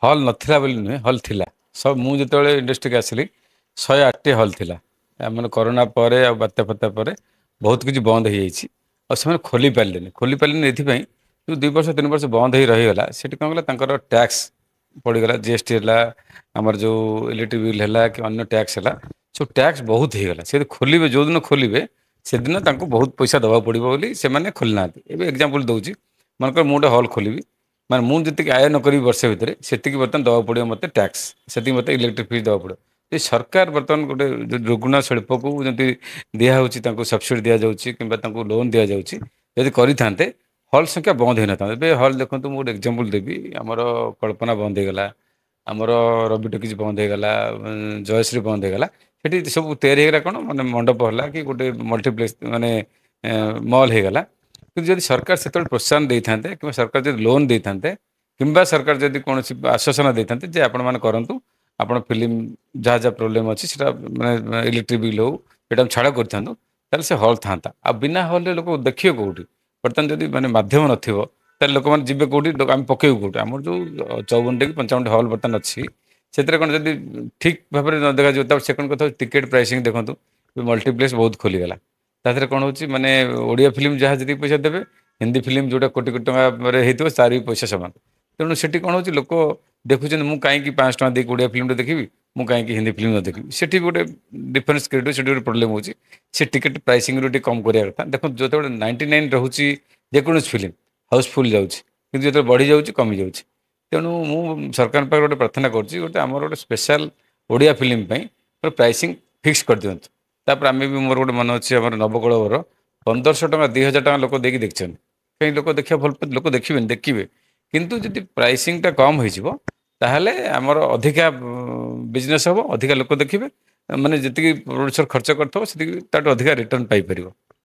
हल नथिला बोली नुहे हल थिला सब मु जिते इंडस्ट्री आसली 108 हल थिला मैंने कोरोना पर बात्या फत्या पर बहुत किसी बंद हो जाइए और से खोली पारे ये जो 2 वर्ष 3 वर्ष बंद हो रहीगला से कौन कला टैक्स पड़गला जीएसटी है आमर जो इलेक्ट्रिक बिल है कि अन्य टैक्स है सब टैक्स बहुत होगा से खोलिए जो दिन खोलिए से दिन बहुत पैसा दवा पड़ो बोली से मैंने खोली ना एग्जांपल दूसरी मनकर मुझे हल खोलि माने मुझे आय न करी वर्ष भितर से बर्तमान दवा पड़ो मत टैक्स से मत इलेक्ट्रिक फीस दवा पड़ो ये सरकार बर्तमान गोटे रुग्ण शिल्प को जमी दिखाई सब्सिडी दि जाऊँगी कि लोन दि जाऊँगी जदि करें हल संख्या बंद होना था ए हल देखो मुझे गोटे एग्जांपल देवी आमर कल्पना बंद होगला आमर रवि टकिज बंद होगला जयश्री बंद होगला से सब तैयारी कौन मानने मंडप है कि गोटे मल्टीप्लेक्स माने मल होगला कि जब सरकार से प्रोत्साहन दे था कि सरकार जब लोन दे था कि सरकार जब कौन आश्वासन दे था आपण मैंने करूँ आप फिल्म जहाँ जहाँ प्रोब्लेम अच्छी मैं इलेक्ट्रिक बिल हो ये छाड़ कर से हल था आ बिना हल लोक देखिए कौटी बर्तमान जब मैंने मध्यम नथिबो लोक मैंने जी कौटी आम पकेबू कौटी आम जो 54 कि 55 हल बर्तमान अच्छी से कौन जब ठीक भाव में न देखा सेकंड कथा टिकेट प्राइसिंग देखो मल्टीप्लेक्स बहुत खोलीगला तादे कौन हो माने ओडिया फिल्म जहाँ जी पैसा देवे हिंदी फिल्म जोटा कोटी कोटी टकर तार भी पैसा सामान तेणु से कौन हो लोक देखुं मुझे कहीं 500 टଙ୍କା देख ओडिया फिल्म देखी मुझे कहीं हिंदी फिल्म न देखी से गोटे डिफरेन्स क्रिएट से प्रोब्लेम होची से टिकेट प्राइसिंग रू कम करा कथा देखो जो 99 रोचे जेकोसी फिल्म हाउसफुल जाऊँगी जो बढ़ी जाऊँगी कमी जाऊँगी तेणु मु सरकार पाखे गोटे प्रार्थना करुँच गोटे आम गोटे special Odia film pricing fix कर दिखाँ तापर आम भी मोर गोटे मन अच्छे आम नवकलवर 1500 टଙ୍କା 2000 टଙ୍କା लोक देखी देखते कहीं लोक देखा भल लोक देखिए देखिए किंतु जदि प्राइसिंग टा कम हो ताहले आमर अधिका बिजनेस हम अधिका लोक देखिए माने जी प्रोड्यूसर खर्च करते अधिका रिटर्न पाई परिबो।